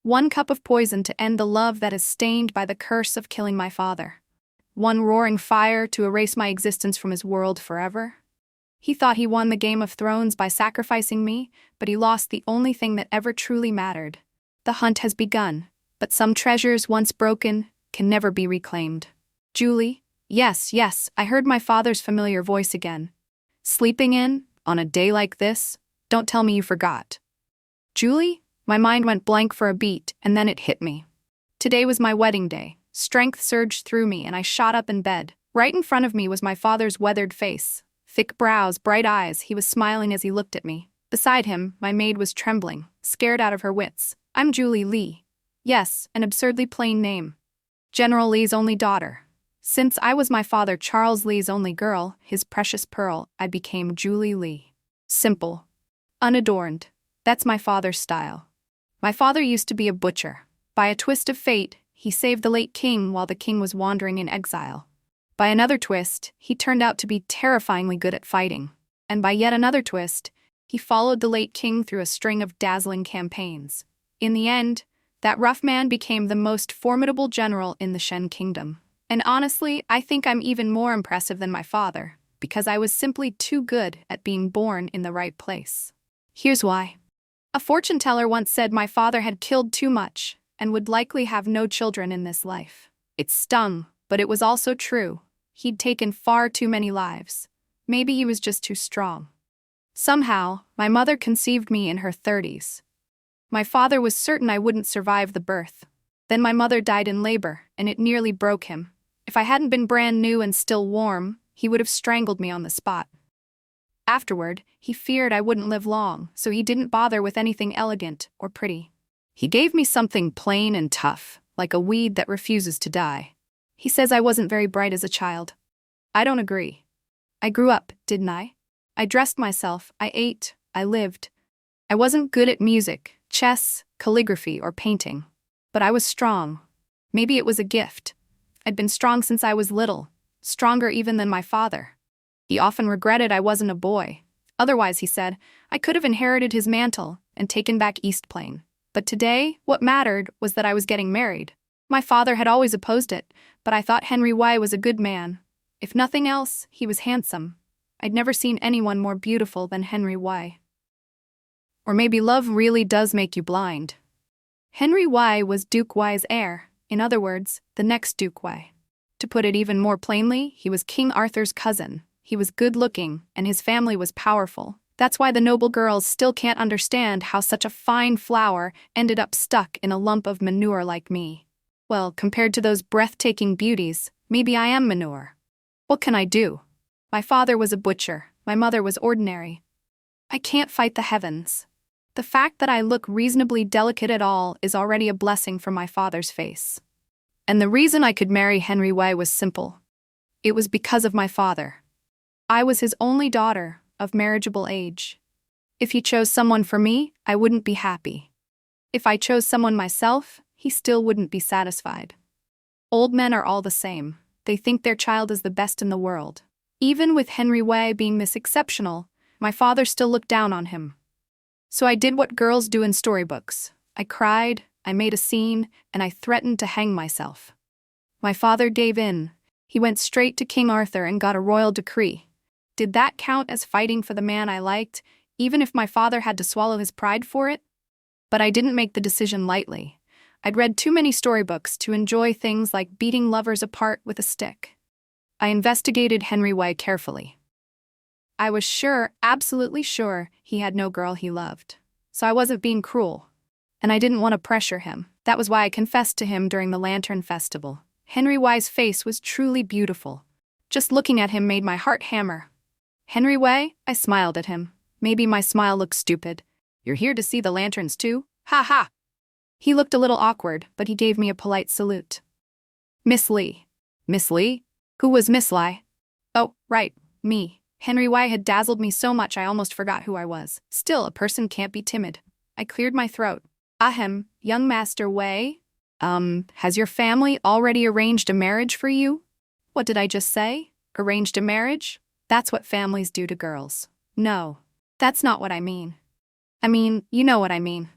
One cup of poison to end the love that is stained by the curse of killing my father. One roaring fire to erase my existence from his world forever. He thought he won the Game of Thrones by sacrificing me, but he lost the only thing that ever truly mattered. The hunt has begun, but some treasures once broken can never be reclaimed. Julie? Yes, yes, I heard my father's familiar voice again. Sleeping in, on a day like this? Don't tell me you forgot. Julie? My mind went blank for a beat, and then it hit me. Today was my wedding day. Strength surged through me, and I shot up in bed. Right in front of me was my father's weathered face. Thick brows, bright eyes, he was smiling as he looked at me. Beside him, my maid was trembling, scared out of her wits. I'm Julie Lee. Yes, an absurdly plain name. General Lee's only daughter. Since I was my father Charles Lee's only girl, his precious pearl, I became Julie Lee. Simple. Unadorned. That's my father's style. My father used to be a butcher. By a twist of fate, he saved the late king while the king was wandering in exile. By another twist, he turned out to be terrifyingly good at fighting. And by yet another twist, he followed the late king through a string of dazzling campaigns. In the end, that rough man became the most formidable general in the Shen kingdom. And honestly, I think I'm even more impressive than my father, because I was simply too good at being born in the right place. Here's why. A fortune teller once said my father had killed too much and would likely have no children in this life. It stung, but it was also true. He'd taken far too many lives. Maybe he was just too strong. Somehow, my mother conceived me in her 30s. My father was certain I wouldn't survive the birth. Then my mother died in labor, and it nearly broke him. If I hadn't been brand new and still warm, he would have strangled me on the spot. Afterward, he feared I wouldn't live long, so he didn't bother with anything elegant or pretty. He gave me something plain and tough, like a weed that refuses to die. He says I wasn't very bright as a child. I don't agree. I grew up, didn't I? I dressed myself, I ate, I lived. I wasn't good at music, chess, calligraphy, or painting. But I was strong. Maybe it was a gift. I'd been strong since I was little, stronger even than my father. He often regretted I wasn't a boy. Otherwise, he said, I could have inherited his mantle and taken back East Plain. But today, what mattered was that I was getting married. My father had always opposed it, but I thought Henry Y was a good man. If nothing else, he was handsome. I'd never seen anyone more beautiful than Henry Y. Or maybe love really does make you blind. Henry Y was Duke Y's heir, in other words, the next Duke Y. To put it even more plainly, he was King Arthur's cousin. He was good-looking, and his family was powerful. That's why the noble girls still can't understand how such a fine flower ended up stuck in a lump of manure like me. Well, compared to those breathtaking beauties, maybe I am manure. What can I do? My father was a butcher, my mother was ordinary. I can't fight the heavens. The fact that I look reasonably delicate at all is already a blessing from my father's face. And the reason I could marry Henry Y was simple. It was because of my father. I was his only daughter, of marriageable age. If he chose someone for me, I wouldn't be happy. If I chose someone myself, he still wouldn't be satisfied. Old men are all the same. They think their child is the best in the world. Even with Henry Y being this exceptional, my father still looked down on him. So I did what girls do in storybooks. I cried, I made a scene, and I threatened to hang myself. My father gave in. He went straight to King Arthur and got a royal decree. Did that count as fighting for the man I liked, even if my father had to swallow his pride for it? But I didn't make the decision lightly. I'd read too many storybooks to enjoy things like beating lovers apart with a stick. I investigated Henry Y carefully. I was sure, absolutely sure, he had no girl he loved. So I wasn't being cruel. And I didn't want to pressure him. That was why I confessed to him during the Lantern Festival. Henry Y's face was truly beautiful. Just looking at him made my heart hammer. Henry Y, I smiled at him. Maybe my smile looked stupid. You're here to see the lanterns too? Ha ha! He looked a little awkward, but he gave me a polite salute. Miss Lee. Miss Lee? Who was Miss Lee? Oh, right, me. Henry Y had dazzled me so much I almost forgot who I was. Still, a person can't be timid. I cleared my throat. Ahem, young Master Wei. Has your family already arranged a marriage for you? What did I just say? Arranged a marriage? That's what families do to girls. No, that's not what I mean. I mean, you know what I mean.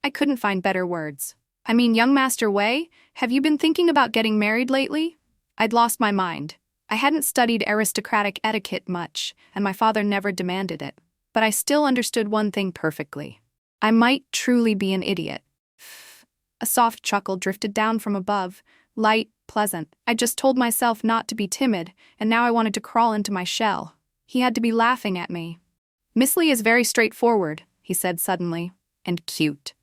I couldn't find better words. I mean, young Master Wei, have you been thinking about getting married lately? I'd lost my mind. I hadn't studied aristocratic etiquette much, and my father never demanded it. But I still understood one thing perfectly. I might truly be an idiot. A soft chuckle drifted down from above, light, pleasant. I just told myself not to be timid, and now I wanted to crawl into my shell. He had to be laughing at me. Miss Lee is very straightforward, he said suddenly, and cute.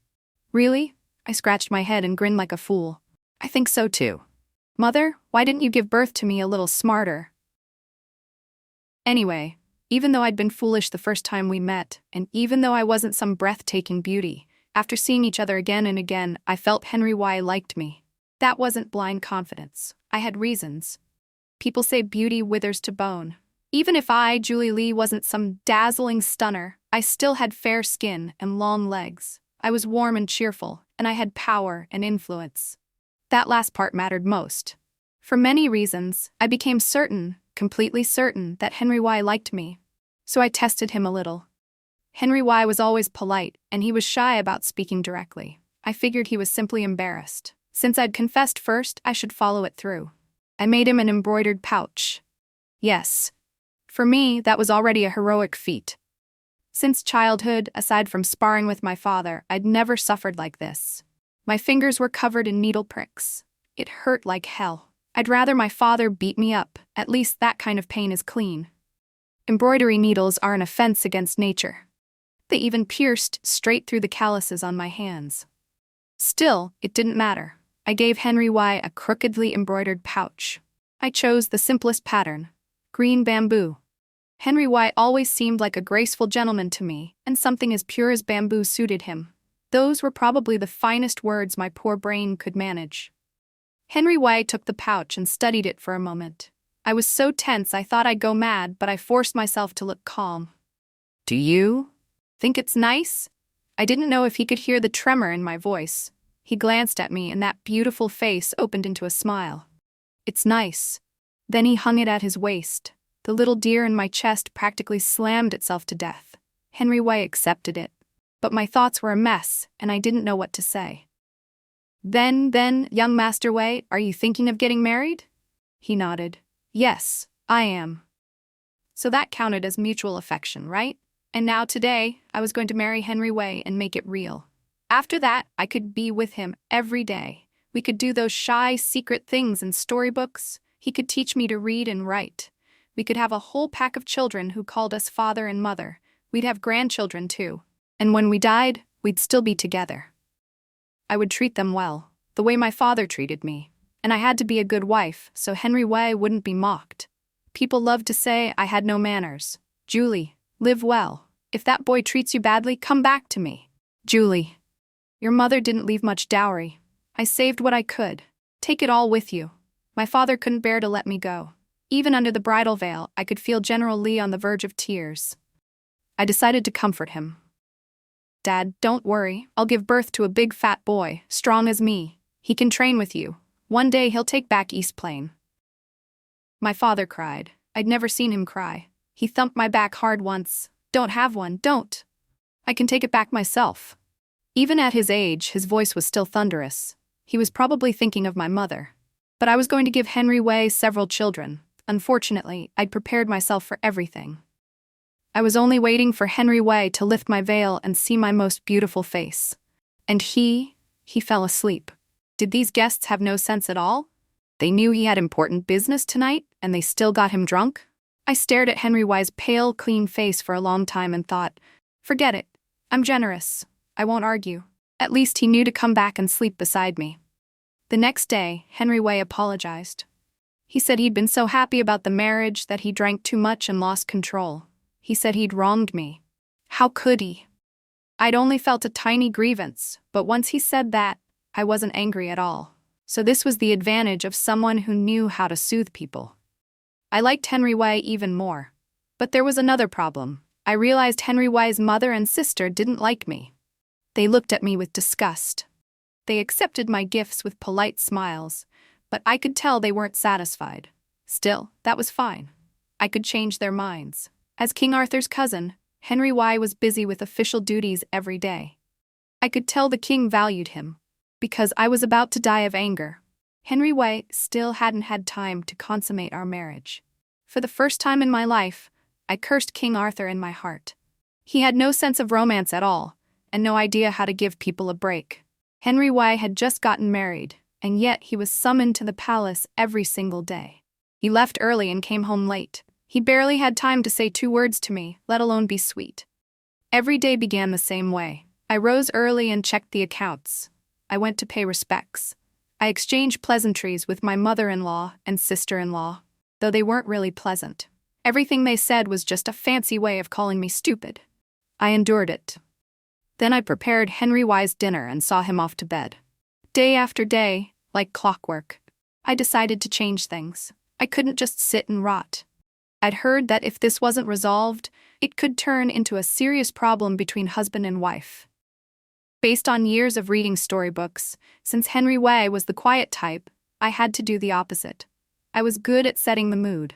Really? I scratched my head and grinned like a fool. I think so too. Mother, why didn't you give birth to me a little smarter? Anyway, even though I'd been foolish the first time we met, and even though I wasn't some breathtaking beauty, after seeing each other again and again, I felt Henry Wei liked me. That wasn't blind confidence. I had reasons. People say beauty withers to bone. Even if I, Julie Lee, wasn't some dazzling stunner, I still had fair skin and long legs. I was warm and cheerful, and I had power and influence. That last part mattered most. For many reasons, I became certain, completely certain, that Henry Wei liked me. So I tested him a little. Henry Wei was always polite, and he was shy about speaking directly. I figured he was simply embarrassed. Since I'd confessed first, I should follow it through. I made him an embroidered pouch. Yes. For me, that was already a heroic feat. Since childhood, aside from sparring with my father, I'd never suffered like this. My fingers were covered in needle pricks. It hurt like hell. I'd rather my father beat me up. At least that kind of pain is clean. Embroidery needles are an offense against nature. They even pierced straight through the calluses on my hands. Still, it didn't matter. I gave Henry Wei a crookedly embroidered pouch. I chose the simplest pattern, green bamboo. Henry Wei always seemed like a graceful gentleman to me, and something as pure as bamboo suited him. Those were probably the finest words my poor brain could manage. Henry Wei took the pouch and studied it for a moment. I was so tense I thought I'd go mad, but I forced myself to look calm. Do you think it's nice? I didn't know if he could hear the tremor in my voice. He glanced at me and that beautiful face opened into a smile. It's nice. Then he hung it at his waist. The little deer in my chest practically slammed itself to death. Henry Wei accepted it. But my thoughts were a mess, and I didn't know what to say. Then, young Master Wei, are you thinking of getting married? He nodded. Yes, I am. So that counted as mutual affection, right? And now today, I was going to marry Henry Wei and make it real. After that, I could be with him every day. We could do those shy, secret things in storybooks. He could teach me to read and write. We could have a whole pack of children who called us father and mother. We'd have grandchildren, too. And when we died, we'd still be together. I would treat them well, the way my father treated me. And I had to be a good wife, so Henry Wei wouldn't be mocked. People loved to say I had no manners. Julie, live well. If that boy treats you badly, come back to me. Julie, your mother didn't leave much dowry. I saved what I could. Take it all with you. My father couldn't bear to let me go. Even under the bridal veil, I could feel General Lee on the verge of tears. I decided to comfort him. Dad, don't worry. I'll give birth to a big fat boy, strong as me. He can train with you. One day he'll take back East Plain. My father cried. I'd never seen him cry. He thumped my back hard once. Don't have one, don't. I can take it back myself. Even at his age, his voice was still thunderous. He was probably thinking of my mother. But I was going to give Henry Wei several children. Unfortunately, I'd prepared myself for everything. I was only waiting for Henry Wei to lift my veil and see my most beautiful face. And he fell asleep. Did these guests have no sense at all? They knew he had important business tonight, and they still got him drunk? I stared at Henry Wei's pale, clean face for a long time and thought, forget it. I'm generous. I won't argue. At least he knew to come back and sleep beside me. The next day, Henry Wei apologized. He said he'd been so happy about the marriage that he drank too much and lost control. He said he'd wronged me. How could he? I'd only felt a tiny grievance, but once he said that, I wasn't angry at all. So this was the advantage of someone who knew how to soothe people. I liked Henry Wei even more. But there was another problem. I realized Henry Wei's mother and sister didn't like me. They looked at me with disgust. They accepted my gifts with polite smiles, but I could tell they weren't satisfied. Still, that was fine. I could change their minds. As King Arthur's cousin, Henry Wei was busy with official duties every day. I could tell the king valued him, because I was about to die of anger. Henry Wei still hadn't had time to consummate our marriage. For the first time in my life, I cursed King Arthur in my heart. He had no sense of romance at all, and no idea how to give people a break. Henry Wei had just gotten married, and yet he was summoned to the palace every single day. He left early and came home late. He barely had time to say 2 words to me, let alone be sweet. Every day began the same way. I rose early and checked the accounts. I went to pay respects. I exchanged pleasantries with my mother-in-law and sister-in-law, though they weren't really pleasant. Everything they said was just a fancy way of calling me stupid. I endured it. Then I prepared Henry Wei's dinner and saw him off to bed. Day after day, like clockwork, I decided to change things. I couldn't just sit and rot. I'd heard that if this wasn't resolved, it could turn into a serious problem between husband and wife. Based on years of reading storybooks, since Henry Wei was the quiet type, I had to do the opposite. I was good at setting the mood.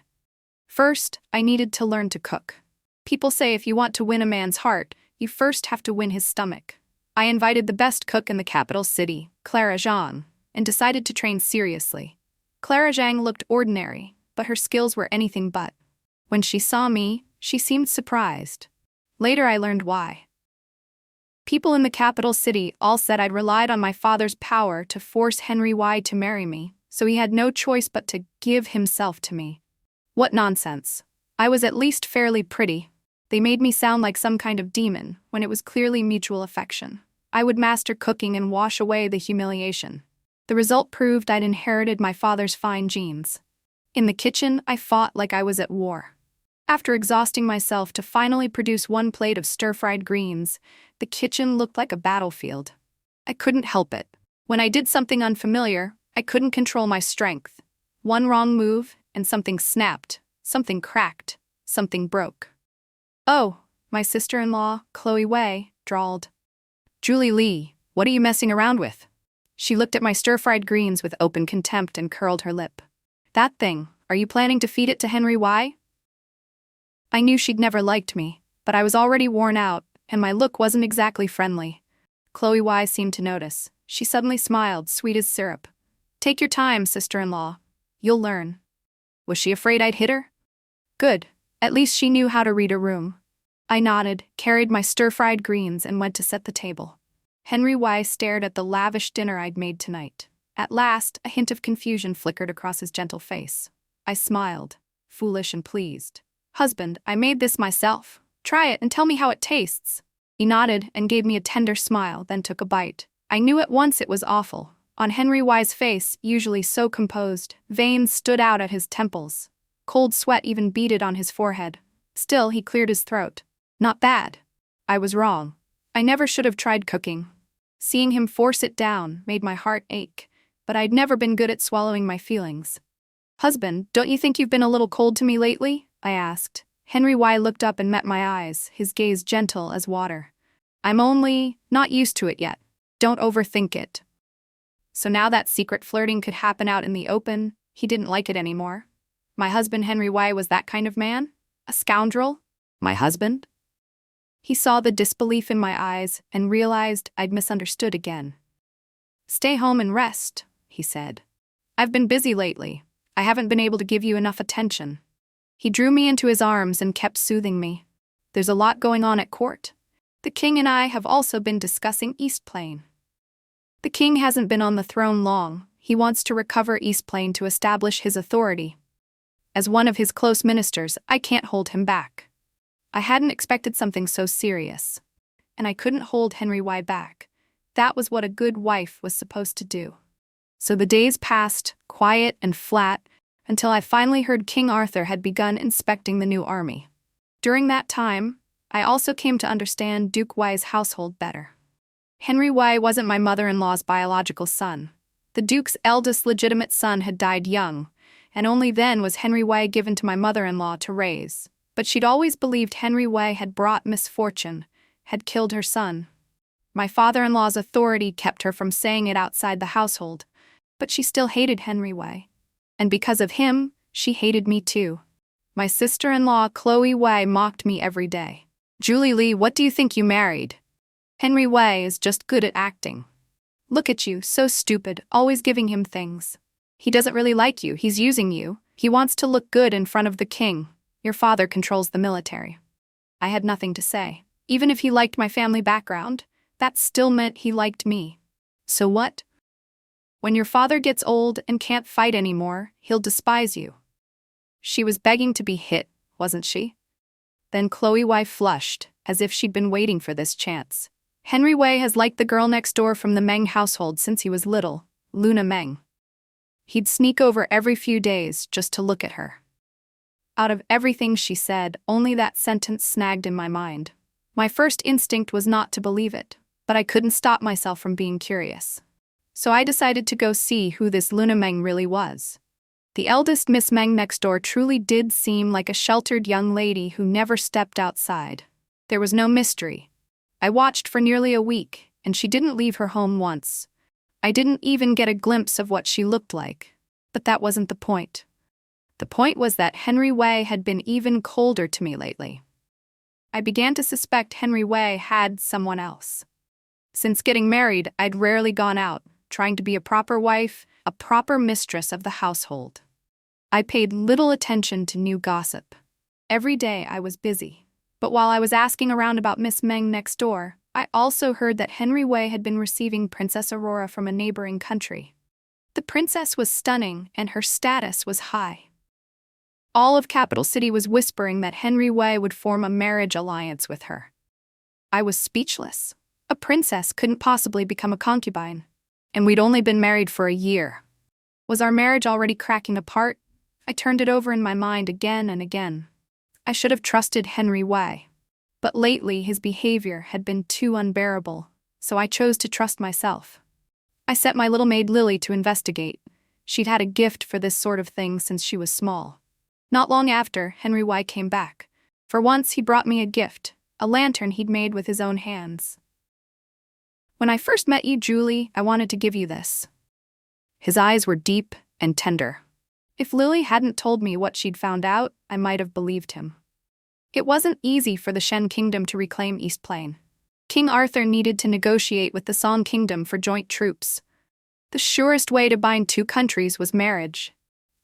First, I needed to learn to cook. People say if you want to win a man's heart, you first have to win his stomach. I invited the best cook in the capital city, Clara Zhang, and decided to train seriously. Clara Zhang looked ordinary, but her skills were anything but. When she saw me, she seemed surprised. Later I learned why. People in the capital city all said I'd relied on my father's power to force Henry Wei to marry me, so he had no choice but to give himself to me. What nonsense. I was at least fairly pretty. They made me sound like some kind of demon, when it was clearly mutual affection. I would master cooking and wash away the humiliation. The result proved I'd inherited my father's fine genes. In the kitchen, I fought like I was at war. After exhausting myself to finally produce 1 plate of stir-fried greens, the kitchen looked like a battlefield. I couldn't help it. When I did something unfamiliar, I couldn't control my strength. One wrong move, and something snapped, something cracked, something broke. "Oh," my sister-in-law, Chloe Wei, drawled. "Julie Li, what are you messing around with?" She looked at my stir-fried greens with open contempt and curled her lip. "That thing, are you planning to feed it to Henry Wei?" I knew she'd never liked me, but I was already worn out, and my look wasn't exactly friendly. Chloe Wei seemed to notice. She suddenly smiled, sweet as syrup. "Take your time, sister-in-law. You'll learn." Was she afraid I'd hit her? Good. At least she knew how to read a room. I nodded, carried my stir-fried greens, and went to set the table. Henry Wei stared at the lavish dinner I'd made tonight. At last, a hint of confusion flickered across his gentle face. I smiled, foolish and pleased. "Husband, I made this myself. Try it and tell me how it tastes." He nodded and gave me a tender smile, then took a bite. I knew at once it was awful. On Henry Wei's face, usually so composed, veins stood out at his temples. Cold sweat even beaded on his forehead. Still, he cleared his throat. "Not bad." I was wrong. I never should have tried cooking. Seeing him force it down made my heart ache, but I'd never been good at swallowing my feelings. "Husband, don't you think you've been a little cold to me lately?" I asked. Henry Wei looked up and met my eyes, his gaze gentle as water. "I'm only not used to it yet. Don't overthink it." So now that secret flirting could happen out in the open, he didn't like it anymore. My husband Henry Wei was that kind of man? A scoundrel? My husband? He saw the disbelief in my eyes and realized I'd misunderstood again. "Stay home and rest," he said. "I've been busy lately. I haven't been able to give you enough attention." He drew me into his arms and kept soothing me. "There's a lot going on at court. The king and I have also been discussing East Plain. The king hasn't been on the throne long. He wants to recover East Plain to establish his authority. As one of his close ministers, I can't hold him back." I hadn't expected something so serious. And I couldn't hold Henry Wei back. That was what a good wife was supposed to do. So the days passed, quiet and flat, until I finally heard King Arthur had begun inspecting the new army. During that time, I also came to understand Duke Wei's household better. Henry Wei wasn't my mother-in-law's biological son. The Duke's eldest legitimate son had died young, and only then was Henry Wei given to my mother-in-law to raise. But she'd always believed Henry Wei had brought misfortune, had killed her son. My father-in-law's authority kept her from saying it outside the household, but she still hated Henry Wei. And because of him, she hated me too. My sister-in-law, Chloe Wei, mocked me every day. "Julie Li, what do you think you married? Henry Wei is just good at acting. Look at you, so stupid, always giving him things. He doesn't really like you, he's using you. He wants to look good in front of the king. Your father controls the military. I had nothing to say. Even if he liked my family background, that still meant he liked me. So what? When your father gets old and can't fight anymore, he'll despise you. She was begging to be hit, wasn't she? Then Chloe Wei flushed, as if she'd been waiting for this chance. Henry Wei has liked the girl next door from the Meng household since he was little, Luna Meng. He'd sneak over every few days just to look at her. Out of everything she said, only that sentence snagged in my mind. My first instinct was not to believe it, but I couldn't stop myself from being curious. So I decided to go see who this Luna Meng really was. The eldest Miss Meng next door truly did seem like a sheltered young lady who never stepped outside. There was no mystery. I watched for nearly a week, and she didn't leave her home once. I didn't even get a glimpse of what she looked like. But that wasn't the point. The point was that Henry Wei had been even colder to me lately. I began to suspect Henry Wei had someone else. Since getting married, I'd rarely gone out, trying to be a proper wife, a proper mistress of the household. I paid little attention to new gossip. Every day I was busy. But while I was asking around about Miss Meng next door, I also heard that Henry Wei had been receiving Princess Aurora from a neighboring country. The princess was stunning, and her status was high. All of Capital City was whispering that Henry Wei would form a marriage alliance with her. I was speechless. A princess couldn't possibly become a concubine. And we'd only been married for a year. Was our marriage already cracking apart? I turned it over in my mind again and again. I should have trusted Henry Wei. But lately his behavior had been too unbearable, so I chose to trust myself. I set my little maid Lily to investigate. She'd had a gift for this sort of thing since she was small. Not long after, Henry Wei came back. For once he brought me a gift, a lantern he'd made with his own hands. When I first met you, Julie, I wanted to give you this. His eyes were deep and tender. If Lily hadn't told me what she'd found out, I might have believed him. It wasn't easy for the Shen Kingdom to reclaim East Plain. King Arthur needed to negotiate with the Song Kingdom for joint troops. The surest way to bind two countries was marriage.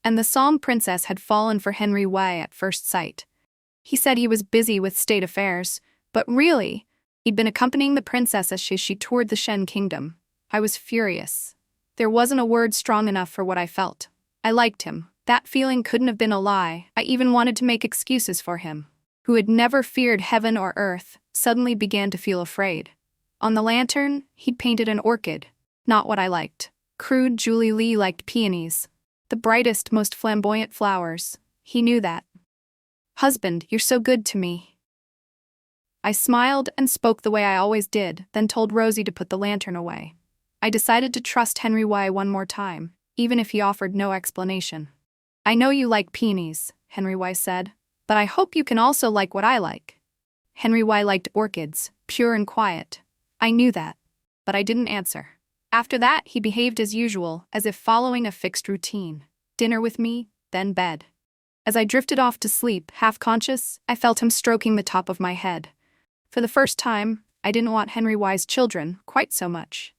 And the Song princess had fallen for Henry Wei at first sight. He said he was busy with state affairs, but really, he'd been accompanying the princess as she toured the Shen Kingdom. I was furious. There wasn't a word strong enough for what I felt. I liked him. That feeling couldn't have been a lie. I even wanted to make excuses for him, who had never feared heaven or earth, suddenly began to feel afraid. On the lantern, he'd painted an orchid. Not what I liked. Crude Julie Lee liked peonies. The brightest, most flamboyant flowers. He knew that. Husband, you're so good to me. I smiled and spoke the way I always did, then told Rosie to put the lantern away. I decided to trust Henry Wei one more time, even if he offered no explanation. I know you like peonies, Henry Wei said, but I hope you can also like what I like. Henry Wei liked orchids, pure and quiet. I knew that, but I didn't answer. After that, he behaved as usual, as if following a fixed routine. Dinner with me, then bed. As I drifted off to sleep, half-conscious, I felt him stroking the top of my head. For the first time, I didn't want Henry Wei's children quite so much.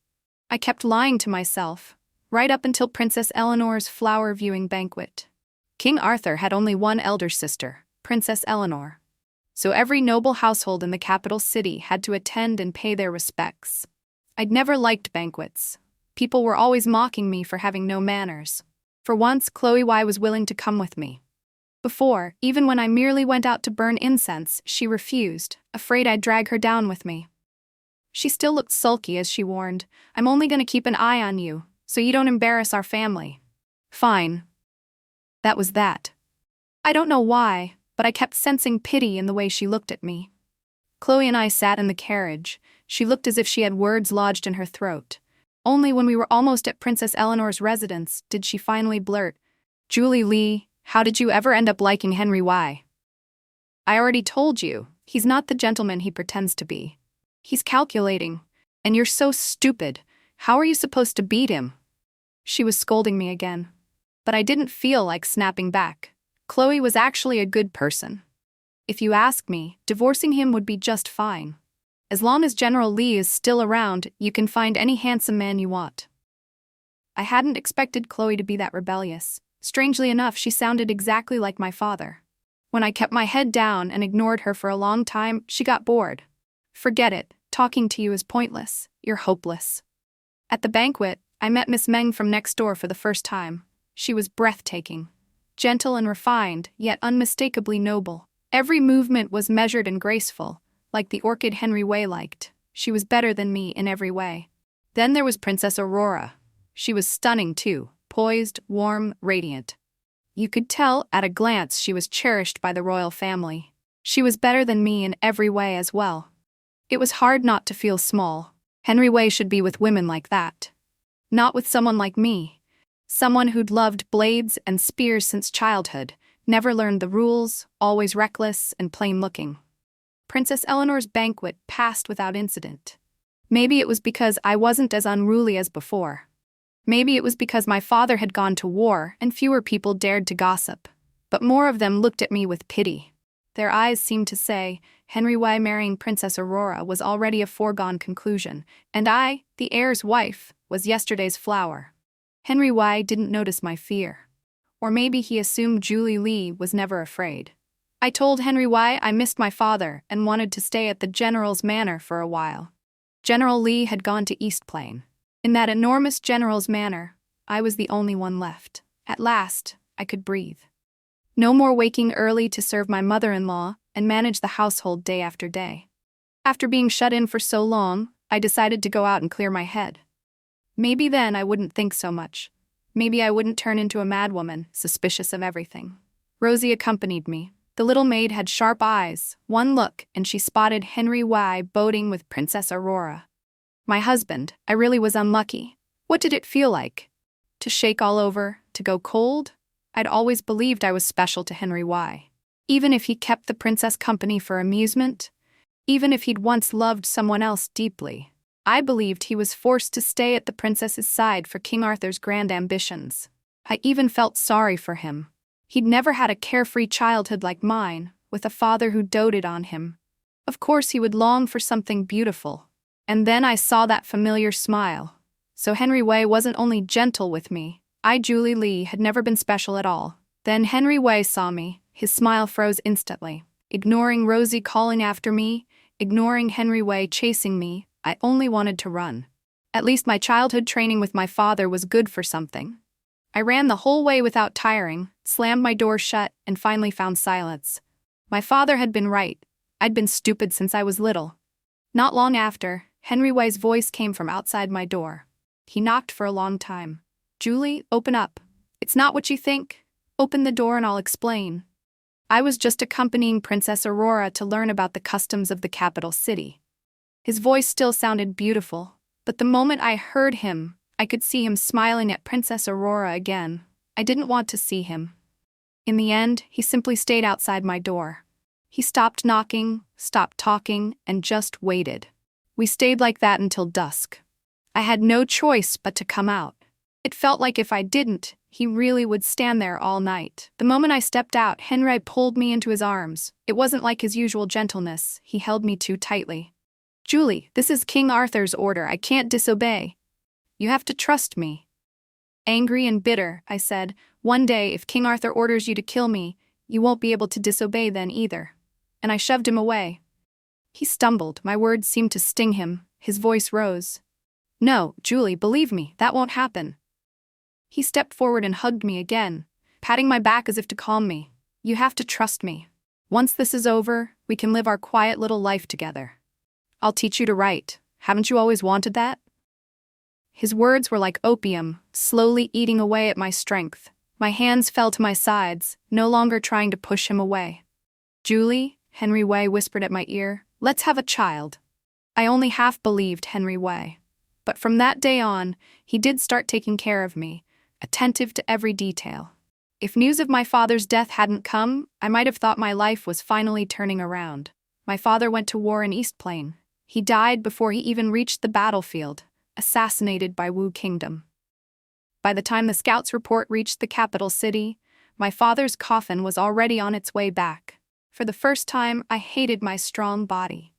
I kept lying to myself, right up until Princess Eleanor's flower viewing banquet. King Arthur had only one elder sister, Princess Eleanor. So every noble household in the capital city had to attend and pay their respects. I'd never liked banquets. People were always mocking me for having no manners. For once, Chloe Wei was willing to come with me. Before, even when I merely went out to burn incense, she refused, afraid I'd drag her down with me. She still looked sulky as she warned, "I'm only going to keep an eye on you, so you don't embarrass our family." Fine. That was that. I don't know why, but I kept sensing pity in the way she looked at me. Chloe and I sat in the carriage. She looked as if she had words lodged in her throat. Only when we were almost at Princess Eleanor's residence did she finally blurt, "Julie Lee, how did you ever end up liking Henry Wei?" "I already told you, he's not the gentleman he pretends to be. He's calculating, and you're so stupid. How are you supposed to beat him?" She was scolding me again. But I didn't feel like snapping back. Chloe was actually a good person. If you ask me, divorcing him would be just fine. As long as General Lee is still around, you can find any handsome man you want. I hadn't expected Chloe to be that rebellious. Strangely enough, she sounded exactly like my father. When I kept my head down and ignored her for a long time, she got bored. Forget it, talking to you is pointless, you're hopeless. At the banquet, I met Miss Meng from next door for the first time. She was breathtaking. Gentle and refined, yet unmistakably noble. Every movement was measured and graceful, like the orchid Henry Wei liked. She was better than me in every way. Then there was Princess Aurora. She was stunning too, poised, warm, radiant. You could tell at a glance she was cherished by the royal family. She was better than me in every way as well. It was hard not to feel small. Henry Wei should be with women like that. Not with someone like me. Someone who'd loved blades and spears since childhood, never learned the rules, always reckless and plain-looking. Princess Eleanor's banquet passed without incident. Maybe it was because I wasn't as unruly as before. Maybe it was because my father had gone to war and fewer people dared to gossip. But more of them looked at me with pity. Their eyes seemed to say, Henry Wei marrying Princess Aurora was already a foregone conclusion, and I, the heir's wife, was yesterday's flower. Henry Wei didn't notice my fear. Or maybe he assumed Julie Lee was never afraid. I told Henry Wei I missed my father and wanted to stay at the General's manor for a while. General Lee had gone to East Plain. In that enormous General's manor, I was the only one left. At last, I could breathe. No more waking early to serve my mother-in-law and manage the household day after day. After being shut in for so long, I decided to go out and clear my head. Maybe then I wouldn't think so much. Maybe I wouldn't turn into a madwoman, suspicious of everything. Rosie accompanied me. The little maid had sharp eyes. One look, and she spotted Henry Wei boating with Princess Aurora. My husband, I really was unlucky. What did it feel like? To shake all over, to go cold? I'd always believed I was special to Henry Wei. Even if he kept the princess company for amusement, even if he'd once loved someone else deeply, I believed he was forced to stay at the princess's side for King Arthur's grand ambitions. I even felt sorry for him. He'd never had a carefree childhood like mine, with a father who doted on him. Of course he would long for something beautiful. And then I saw that familiar smile. So Henry Wei wasn't only gentle with me. I, Julie Lee, had never been special at all. Then Henry Wei saw me. His smile froze instantly. Ignoring Rosie calling after me, ignoring Henry Wei chasing me, I only wanted to run. At least my childhood training with my father was good for something. I ran the whole way without tiring, slammed my door shut, and finally found silence. My father had been right. I'd been stupid since I was little. Not long after, Henry Wei's voice came from outside my door. He knocked for a long time. Julie, open up. It's not what you think. Open the door and I'll explain. I was just accompanying Princess Aurora to learn about the customs of the capital city. His voice still sounded beautiful, but the moment I heard him, I could see him smiling at Princess Aurora again. I didn't want to see him. In the end, he simply stayed outside my door. He stopped knocking, stopped talking, and just waited. We stayed like that until dusk. I had no choice but to come out. It felt like if I didn't, he really would stand there all night. The moment I stepped out, Henry pulled me into his arms. It wasn't like his usual gentleness. He held me too tightly. Julie, this is King Arthur's order. I can't disobey. You have to trust me. Angry and bitter, I said, one day if King Arthur orders you to kill me, you won't be able to disobey then either. And I shoved him away. He stumbled. My words seemed to sting him. His voice rose. No, Julie, believe me, that won't happen. He stepped forward and hugged me again, patting my back as if to calm me. You have to trust me. Once this is over, we can live our quiet little life together. I'll teach you to write. Haven't you always wanted that? His words were like opium, slowly eating away at my strength. My hands fell to my sides, no longer trying to push him away. Julie, Henry Wei whispered at my ear, let's have a child. I only half believed Henry Wei. But from that day on, he did start taking care of me, attentive to every detail. If news of my father's death hadn't come, I might have thought my life was finally turning around. My father went to war in East Plain. He died before he even reached the battlefield, assassinated by Wu Kingdom. By the time the scouts' report reached the capital city, my father's coffin was already on its way back. For the first time, I hated my strong body.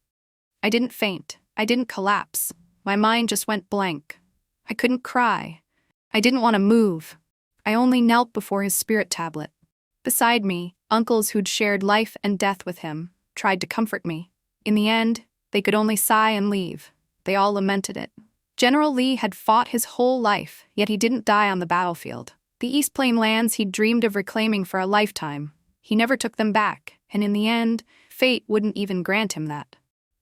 I didn't faint. I didn't collapse. My mind just went blank. I couldn't cry. I didn't want to move. I only knelt before his spirit tablet. Beside me, uncles who'd shared life and death with him tried to comfort me. In the end, they could only sigh and leave. They all lamented it. General Lee had fought his whole life, yet he didn't die on the battlefield. The East Plain lands he'd dreamed of reclaiming for a lifetime, he never took them back, and in the end, fate wouldn't even grant him that.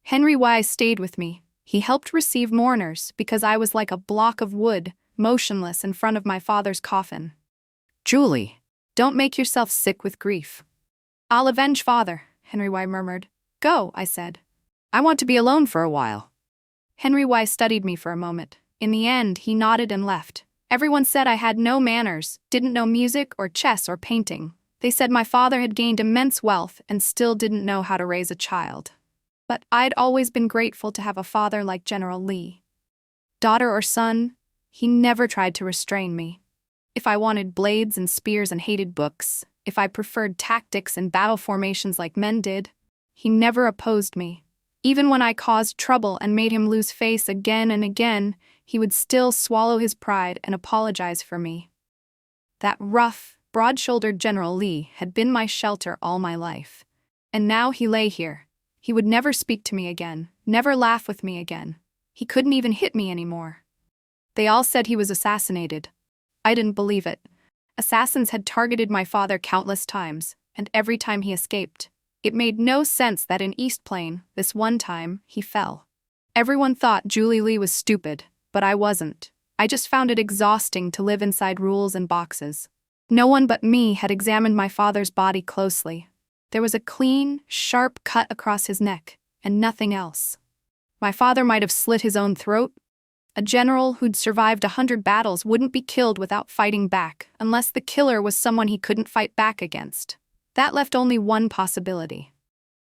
Henry Wise stayed with me. He helped receive mourners because I was like a block of wood, motionless in front of my father's coffin. Julie, don't make yourself sick with grief. I'll avenge father, Henry Y murmured. Go, I said. I want to be alone for a while. Henry Y studied me for a moment. In the end, he nodded and left. Everyone said I had no manners, didn't know music or chess or painting. They said my father had gained immense wealth and still didn't know how to raise a child. But I'd always been grateful to have a father like General Lee. Daughter or son, he never tried to restrain me. If I wanted blades and spears and hated books, if I preferred tactics and battle formations like men did, he never opposed me. Even when I caused trouble and made him lose face again and again, he would still swallow his pride and apologize for me. That rough, broad-shouldered General Lee had been my shelter all my life. And now he lay here. He would never speak to me again, never laugh with me again. He couldn't even hit me anymore. They all said he was assassinated. I didn't believe it. Assassins had targeted my father countless times, and every time he escaped. It made no sense that in East Plain, this one time, he fell. Everyone thought Julie Lee was stupid, but I wasn't. I just found it exhausting to live inside rules and boxes. No one but me had examined my father's body closely. There was a clean, sharp cut across his neck, and nothing else. My father might have slit his own throat. A general who'd survived 100 battles wouldn't be killed without fighting back, unless the killer was someone he couldn't fight back against. That left only one possibility.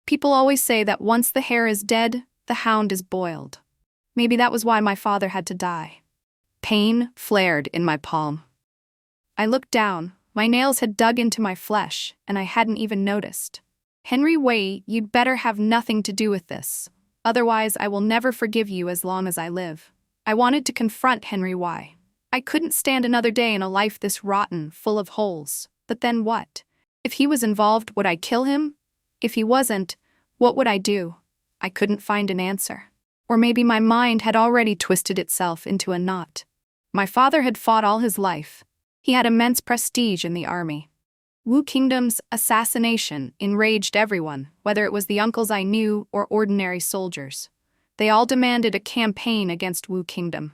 People always say that once the hare is dead, the hound is boiled. Maybe that was why my father had to die. Pain flared in my palm. I looked down. My nails had dug into my flesh, and I hadn't even noticed. Henry Wei, you'd better have nothing to do with this. Otherwise, I will never forgive you as long as I live. I wanted to confront Henry Y. I couldn't stand another day in a life this rotten, full of holes. But then what? If he was involved, would I kill him? If he wasn't, what would I do? I couldn't find an answer. Or maybe my mind had already twisted itself into a knot. My father had fought all his life. He had immense prestige in the army. Wu Kingdom's assassination enraged everyone, whether it was the uncles I knew or ordinary soldiers. They all demanded a campaign against Wu Kingdom.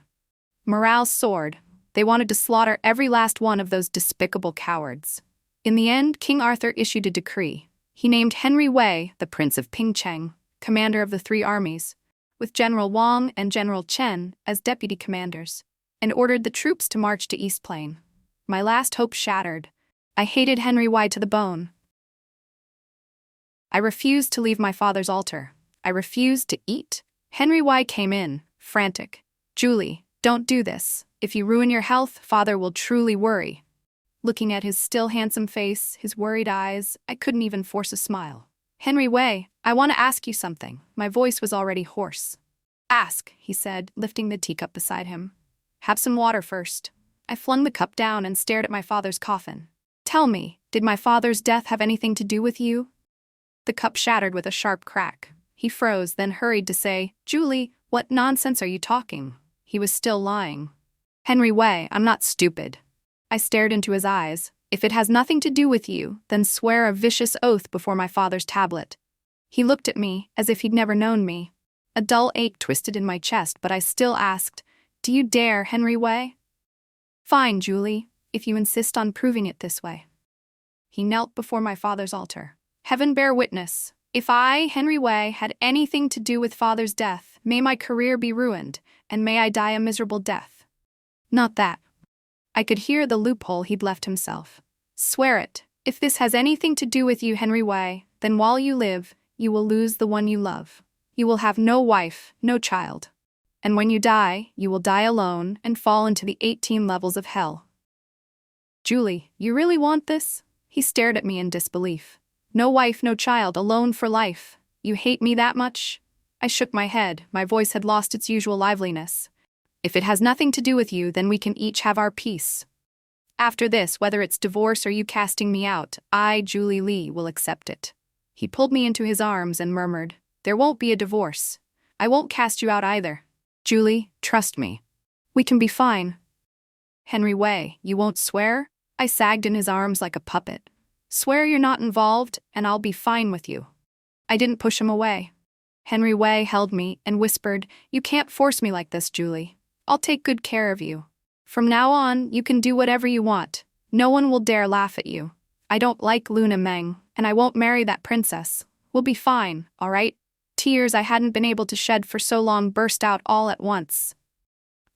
Morale soared. They wanted to slaughter every last one of those despicable cowards. In the end, King Arthur issued a decree. He named Henry Wei, the Prince of Pingcheng, commander of the 3 armies, with General Wang and General Chen as deputy commanders, and ordered the troops to march to East Plain. My last hope shattered. I hated Henry Y to the bone. I refused to leave my father's altar. I refused to eat. Henry Y came in, frantic. Julie, don't do this. If you ruin your health, father will truly worry. Looking at his still handsome face, his worried eyes, I couldn't even force a smile. Henry Wei, I want to ask you something. My voice was already hoarse. Ask, he said, lifting the teacup beside him. Have some water first. I flung the cup down and stared at my father's coffin. Tell me, did my father's death have anything to do with you? The cup shattered with a sharp crack. He froze, then hurried to say, Julie, what nonsense are you talking? He was still lying. Henry Wei, I'm not stupid. I stared into his eyes. If it has nothing to do with you, then swear a vicious oath before my father's tablet. He looked at me as if he'd never known me. A dull ache twisted in my chest, but I still asked, Do you dare, Henry Wei? Fine, Julie, if you insist on proving it this way. He knelt before my father's altar. Heaven bear witness. If I, Henry Wei, had anything to do with father's death, may my career be ruined, and may I die a miserable death. Not that. I could hear the loophole he'd left himself. Swear it. If this has anything to do with you, Henry Wei, then while you live, you will lose the one you love. You will have no wife, no child. And when you die, you will die alone and fall into the 18 levels of hell. Julie, you really want this? He stared at me in disbelief. No wife, no child, alone for life. You hate me that much? I shook my head. My voice had lost its usual liveliness. If it has nothing to do with you, then we can each have our peace. After this, whether it's divorce or you casting me out, I, Julie Lee, will accept it. He pulled me into his arms and murmured, "There won't be a divorce. I won't cast you out either. Julie, trust me. We can be fine." "Henry Way, you won't swear?" I sagged in his arms like a puppet. "Swear you're not involved, and I'll be fine with you." I didn't push him away. Henry Way held me and whispered, "You can't force me like this, Julie. I'll take good care of you. From now on, you can do whatever you want. No one will dare laugh at you. I don't like Luna Meng, and I won't marry that princess. We'll be fine, all right?" Tears I hadn't been able to shed for so long burst out all at once.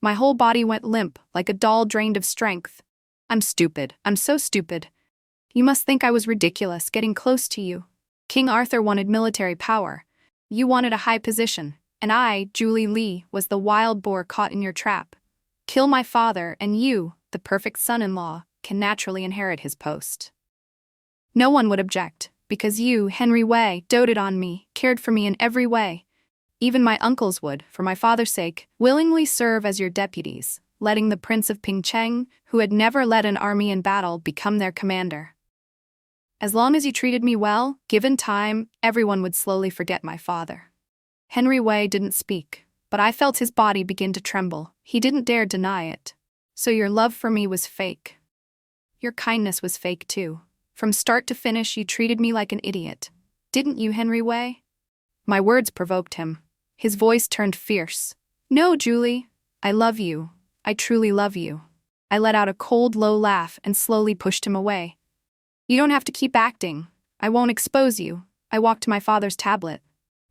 My whole body went limp, like a doll drained of strength. "I'm stupid. I'm so stupid. You must think I was ridiculous getting close to you. King Arthur wanted military power. You wanted a high position, and I, Julie Lee, was the wild boar caught in your trap. Kill my father, and you, the perfect son-in-law, can naturally inherit his post. No one would object, because you, Henry Way, doted on me, cared for me in every way. Even my uncles would, for my father's sake, willingly serve as your deputies, letting the Prince of Pingcheng, who had never led an army in battle, become their commander. As long as you treated me well, given time, everyone would slowly forget my father." Henry Way didn't speak, but I felt his body begin to tremble. He didn't dare deny it. "So your love for me was fake. Your kindness was fake too. From start to finish, you treated me like an idiot. Didn't you, Henry Way?" My words provoked him. His voice turned fierce. "No, Julie. I love you. I truly love you." I let out a cold, low laugh and slowly pushed him away. "You don't have to keep acting. I won't expose you." I walked to my father's tablet.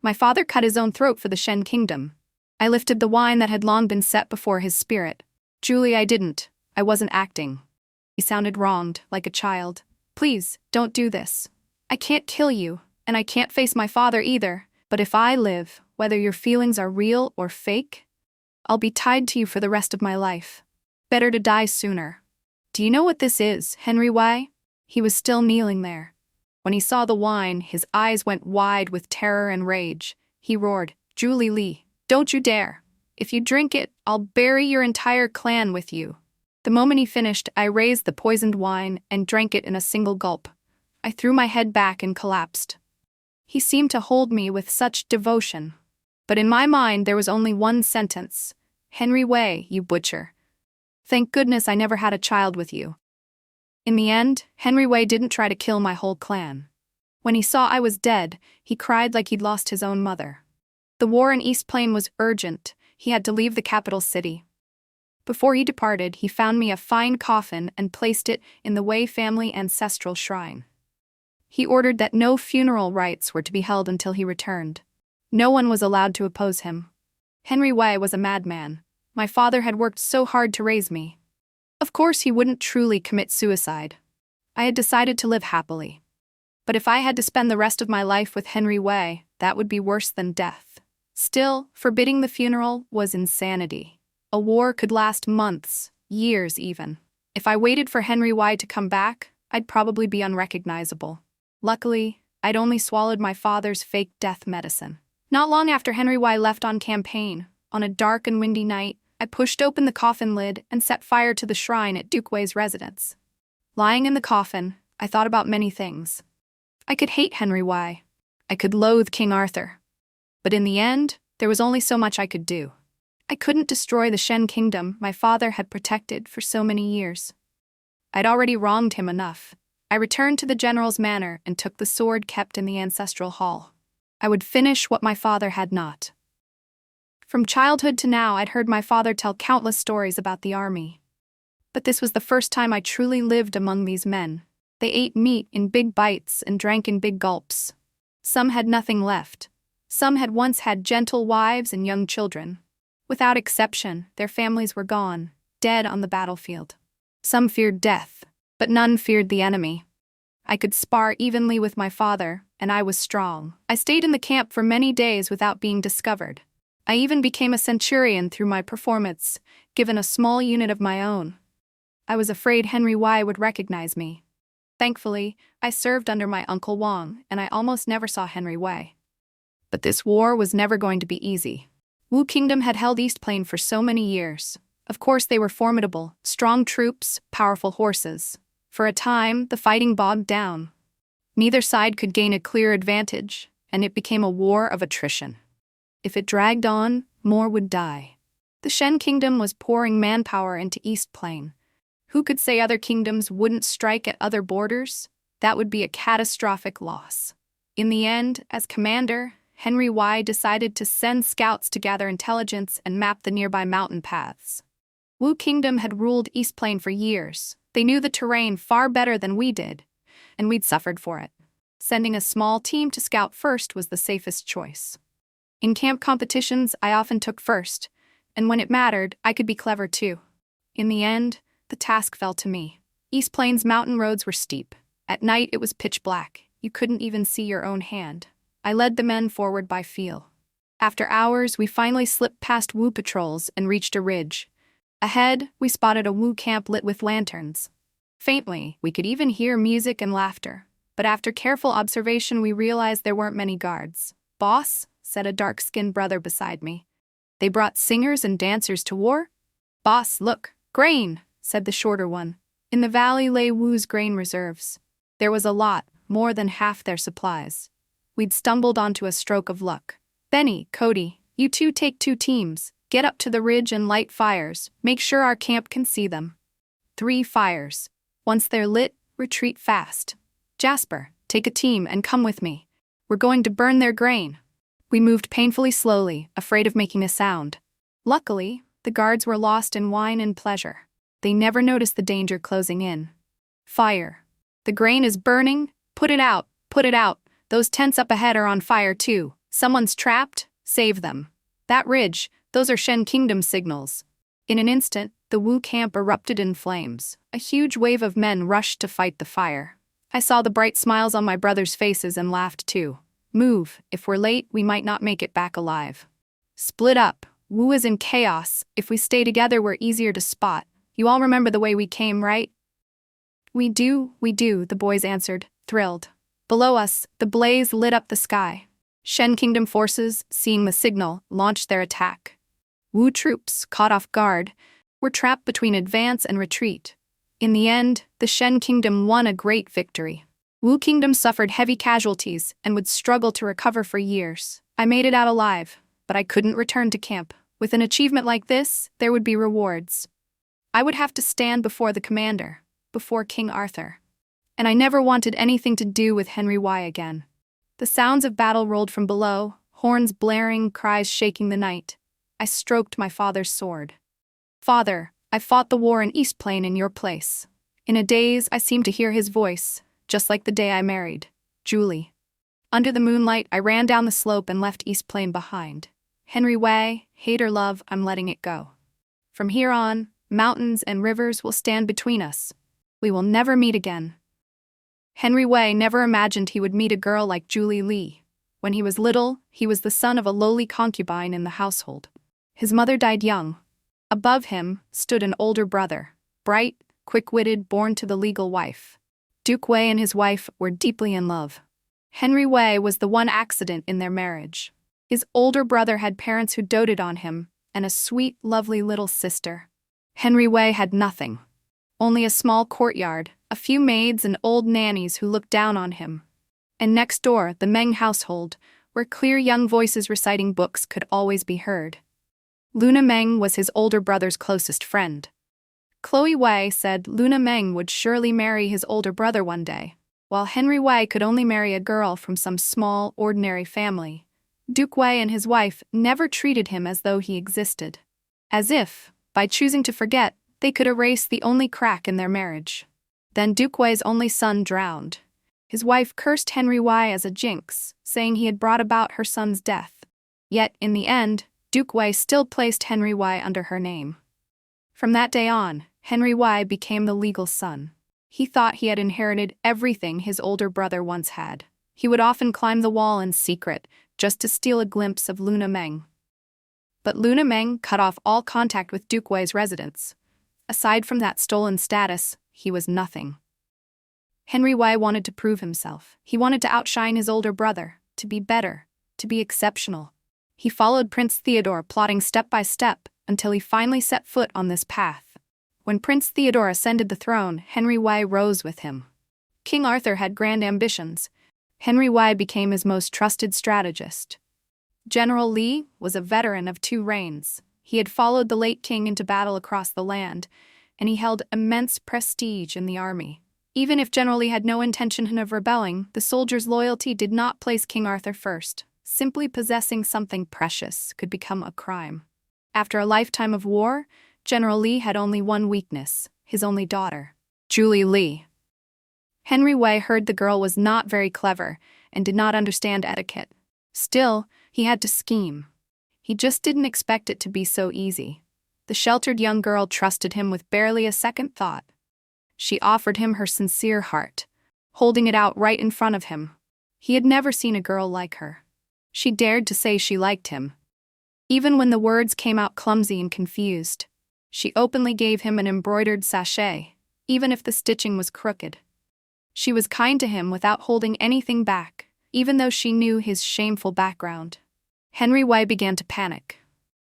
My father cut his own throat for the Shen Kingdom. I lifted the wine that had long been set before his spirit. "Julie, I didn't. I wasn't acting." He sounded wronged, like a child. "Please, don't do this. I can't kill you, and I can't face my father either, but if I live, whether your feelings are real or fake, I'll be tied to you for the rest of my life. Better to die sooner. Do you know what this is, Henry Way?" He was still kneeling there. When he saw the wine, his eyes went wide with terror and rage. He roared, "Julie Lee, don't you dare. If you drink it, I'll bury your entire clan with you." The moment he finished, I raised the poisoned wine and drank it in a single gulp. I threw my head back and collapsed. He seemed to hold me with such devotion. But in my mind there was only one sentence: "Henry Way, you butcher. Thank goodness I never had a child with you." In the end, Henry Way didn't try to kill my whole clan. When he saw I was dead, he cried like he'd lost his own mother. The war in East Plain was urgent. He had to leave the capital city. Before he departed, he found me a fine coffin and placed it in the Way family ancestral shrine. He ordered that no funeral rites were to be held until he returned. No one was allowed to oppose him. Henry Way was a madman. My father had worked so hard to raise me. Of course, he wouldn't truly commit suicide. I had decided to live happily. But if I had to spend the rest of my life with Henry Way, that would be worse than death. Still, forbidding the funeral was insanity. A war could last months, years even. If I waited for Henry Way to come back, I'd probably be unrecognizable. Luckily, I'd only swallowed my father's fake death medicine. Not long after Henry Way left on campaign, on a dark and windy night, I pushed open the coffin lid and set fire to the shrine at Duke Wei's residence. Lying in the coffin, I thought about many things. I could hate Henry Way. I could loathe King Arthur. But in the end, there was only so much I could do. I couldn't destroy the Shen Kingdom my father had protected for so many years. I'd already wronged him enough. I returned to the general's manor and took the sword kept in the ancestral hall. I would finish what my father had not. From childhood to now, I'd heard my father tell countless stories about the army. But this was the first time I truly lived among these men. They ate meat in big bites and drank in big gulps. Some had nothing left. Some had once had gentle wives and young children. Without exception, their families were gone, dead on the battlefield. Some feared death, but none feared the enemy. I could spar evenly with my father, and I was strong. I stayed in the camp for many days without being discovered. I even became a centurion through my performance, given a small unit of my own. I was afraid Henry Way would recognize me. Thankfully, I served under my Uncle Wang, and I almost never saw Henry Way. But this war was never going to be easy. Wu Kingdom had held East Plain for so many years. Of course they were formidable, strong troops, powerful horses. For a time, the fighting bogged down. Neither side could gain a clear advantage, and it became a war of attrition. If it dragged on, more would die. The Shen Kingdom was pouring manpower into East Plain. Who could say other kingdoms wouldn't strike at other borders? That would be a catastrophic loss. In the end, as commander, Henry Wei decided to send scouts to gather intelligence and map the nearby mountain paths. Wu Kingdom had ruled East Plain for years. They knew the terrain far better than we did, and we'd suffered for it. Sending a small team to scout first was the safest choice. In camp competitions, I often took first, and when it mattered, I could be clever too. In the end, the task fell to me. East Plain's mountain roads were steep. At night, it was pitch black. You couldn't even see your own hand. I led the men forward by feel. After hours, we finally slipped past Wu patrols and reached a ridge. Ahead, we spotted a Wu camp lit with lanterns. Faintly, we could even hear music and laughter. But after careful observation, we realized there weren't many guards. "Boss," said a dark-skinned brother beside me. "They brought singers and dancers to war?" "Boss, look, grain," said the shorter one. In the valley lay Wu's grain reserves. There was a lot, more than half their supplies. We'd stumbled onto a stroke of luck. "Benny, Cody, you two take 2 teams. Get up to the ridge and light fires. Make sure our camp can see them." 3 fires. Once they're lit, retreat fast. "Jasper, take a team and come with me. We're going to burn their grain." We moved painfully slowly, afraid of making a sound. Luckily, the guards were lost in wine and pleasure. They never noticed the danger closing in. "Fire. The grain is burning. Put it out, put it out. Those tents up ahead are on fire too. Someone's trapped. Save them. That ridge, those are Shen Kingdom signals." In an instant, the Wu camp erupted in flames. A huge wave of men rushed to fight the fire. I saw the bright smiles on my brothers' faces and laughed too. "Move. If we're late, we might not make it back alive." "Split up. Wu is in chaos. If we stay together, we're easier to spot. You all remember the way we came, right?" We do," the boys answered, thrilled. Below us, the blaze lit up the sky. Shen Kingdom forces, seeing the signal, launched their attack. Wu troops, caught off guard, were trapped between advance and retreat. In the end, the Shen Kingdom won a great victory. Wu Kingdom suffered heavy casualties and would struggle to recover for years. I made it out alive, but I couldn't return to camp. With an achievement like this, there would be rewards. I would have to stand before the commander, before King Arthur. And I never wanted anything to do with Henry Wei again. The sounds of battle rolled from below, horns blaring, cries shaking the night. I stroked my father's sword. "Father, I fought the war in East Plain in your place." In a daze, I seemed to hear his voice, just like the day I married Julie. Under the moonlight, I ran down the slope and left East Plain behind. Henry Wei, hate or love, I'm letting it go. From here on, mountains and rivers will stand between us. We will never meet again. Henry Wei never imagined he would meet a girl like Julie Li. When he was little, he was the son of a lowly concubine in the household. His mother died young. Above him stood an older brother, bright, quick-witted, born to the legal wife. Duke Wei and his wife were deeply in love. Henry Wei was the one accident in their marriage. His older brother had parents who doted on him, and a sweet, lovely little sister. Henry Wei had nothing. Only a small courtyard, a few maids and old nannies who looked down on him. And next door, the Meng household, where clear young voices reciting books could always be heard. Luna Meng was his older brother's closest friend. Chloe Wei said Luna Meng would surely marry his older brother one day, while Henry Wei could only marry a girl from some small, ordinary family. Duke Wei and his wife never treated him as though he existed. As if, by choosing to forget, they could erase the only crack in their marriage. Then Duke Wei's only son drowned. His wife cursed Henry Wei as a jinx, saying he had brought about her son's death. Yet, in the end, Duke Wei still placed Henry Wei under her name. From that day on, Henry Wei became the legal son. He thought he had inherited everything his older brother once had. He would often climb the wall in secret, just to steal a glimpse of Luna Meng. But Luna Meng cut off all contact with Duke Wei's residence. Aside from that stolen status, he was nothing. Henry Wei wanted to prove himself. He wanted to outshine his older brother, to be better, to be exceptional. He followed Prince Theodore, plotting step by step, until he finally set foot on this path. When Prince Theodore ascended the throne, Henry Wei rose with him. King Arthur had grand ambitions. Henry Wei became his most trusted strategist. General Li was a veteran of 2 reigns. He had followed the late king into battle across the land, and he held immense prestige in the army. Even if General Li had no intention of rebelling, the soldiers' loyalty did not place King Arthur first. Simply possessing something precious could become a crime. After a lifetime of war, General Li had only one weakness: his only daughter, Julie Li. Henry Wei heard the girl was not very clever and did not understand etiquette. Still, he had to scheme. He just didn't expect it to be so easy. The sheltered young girl trusted him with barely a second thought. She offered him her sincere heart, holding it out right in front of him. He had never seen a girl like her. She dared to say she liked him. Even when the words came out clumsy and confused, she openly gave him an embroidered sachet, even if the stitching was crooked. She was kind to him without holding anything back, even though she knew his shameful background. Henry Wei began to panic.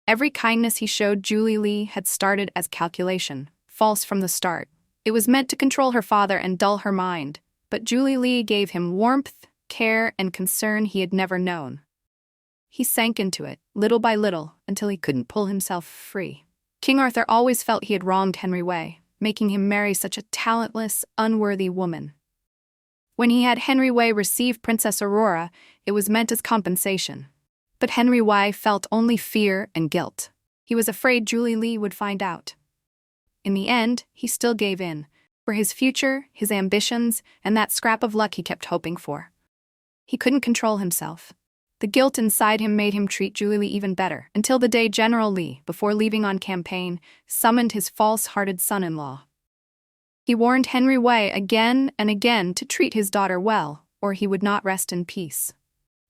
Every kindness he showed Julie Li had started as calculation, false from the start. It was meant to control her father and dull her mind, but Julie Li gave him warmth, care, and concern he had never known. He sank into it, little by little, until he couldn't pull himself free. King Arthur always felt he had wronged Henry Wei, making him marry such a talentless, unworthy woman. When he had Henry Wei receive Princess Aurora, it was meant as compensation. But Henry Wei felt only fear and guilt. He was afraid Julie Li would find out. In the end, he still gave in, for his future, his ambitions, and that scrap of luck he kept hoping for. He couldn't control himself. The guilt inside him made him treat Julie Li even better, until the day General Li, before leaving on campaign, summoned his false-hearted son-in-law. He warned Henry Wei again and again to treat his daughter well, or he would not rest in peace.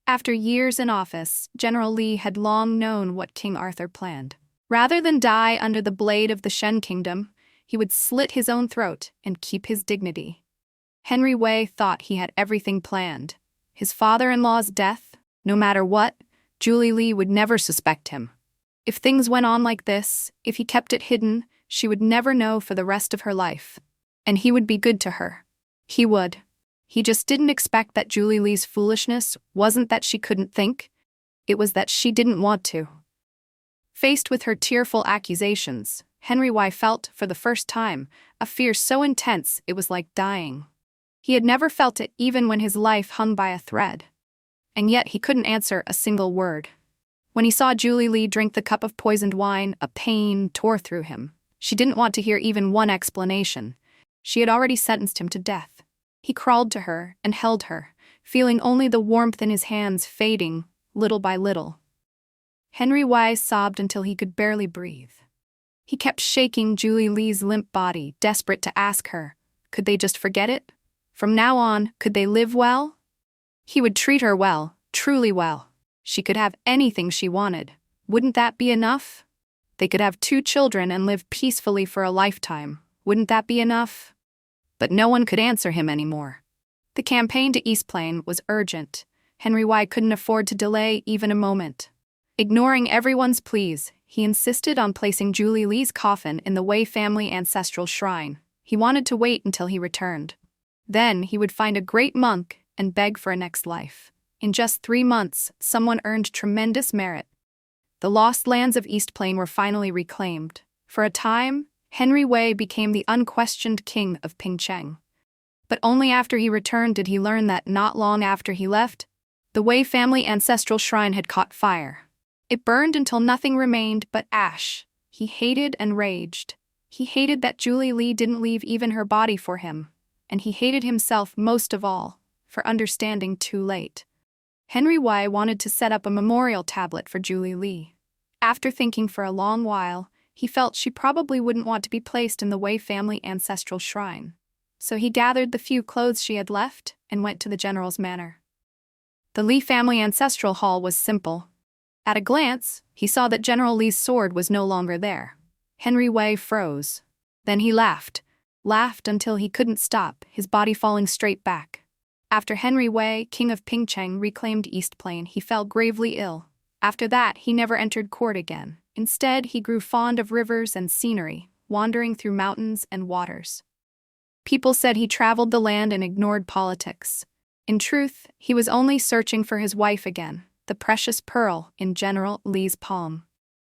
After years in office, General Li had long known what King Arthur planned. Rather than die under the blade of the Shen Kingdom, he would slit his own throat and keep his dignity. Henry Wei thought he had everything planned. His father-in-law's death, no matter what, Julie Li would never suspect him. If things went on like this, if he kept it hidden, she would never know for the rest of her life. And he would be good to her. He would. He just didn't expect that Julie Li's foolishness wasn't that she couldn't think, it was that she didn't want to. Faced with her tearful accusations, Henry Wei felt, for the first time, a fear so intense it was like dying. He had never felt it even when his life hung by a thread. And yet he couldn't answer a single word. When he saw Julie Li drink the cup of poisoned wine, a pain tore through him. She didn't want to hear even one explanation. She had already sentenced him to death. He crawled to her and held her, feeling only the warmth in his hands fading, little by little. Henry Wei sobbed until he could barely breathe. He kept shaking Julie Li's limp body, desperate to ask her, could they just forget it? From now on, could they live well? He would treat her well, truly well. She could have anything she wanted. Wouldn't that be enough? They could have 2 children and live peacefully for a lifetime. Wouldn't that be enough? But no one could answer him anymore. The campaign to East Plain was urgent. Henry Wei couldn't afford to delay even a moment. Ignoring everyone's pleas, he insisted on placing Julie Li's coffin in the Wei family ancestral shrine. He wanted to wait until he returned. Then he would find a great monk and beg for a next life. In just 3 months, someone earned tremendous merit. The lost lands of East Plain were finally reclaimed. For a time, Henry Wei became the unquestioned king of Pingcheng. But only after he returned did he learn that not long after he left, the Wei family ancestral shrine had caught fire. It burned until nothing remained but ash. He hated and raged. He hated that Julie Li didn't leave even her body for him. And he hated himself most of all, for understanding too late. Henry Wei wanted to set up a memorial tablet for Julie Li. After thinking for a long while, he felt she probably wouldn't want to be placed in the Wei family ancestral shrine. So he gathered the few clothes she had left and went to the general's manor. The Li family ancestral hall was simple. At a glance, he saw that General Li's sword was no longer there. Henry Wei froze. Then he laughed until he couldn't stop, his body falling straight back. After Henry Wei, king of Pingcheng, reclaimed East Plain, he fell gravely ill. After that, he never entered court again. Instead, he grew fond of rivers and scenery, wandering through mountains and waters. People said he traveled the land and ignored politics. In truth, he was only searching for his wife again, the precious pearl in General Li's palm.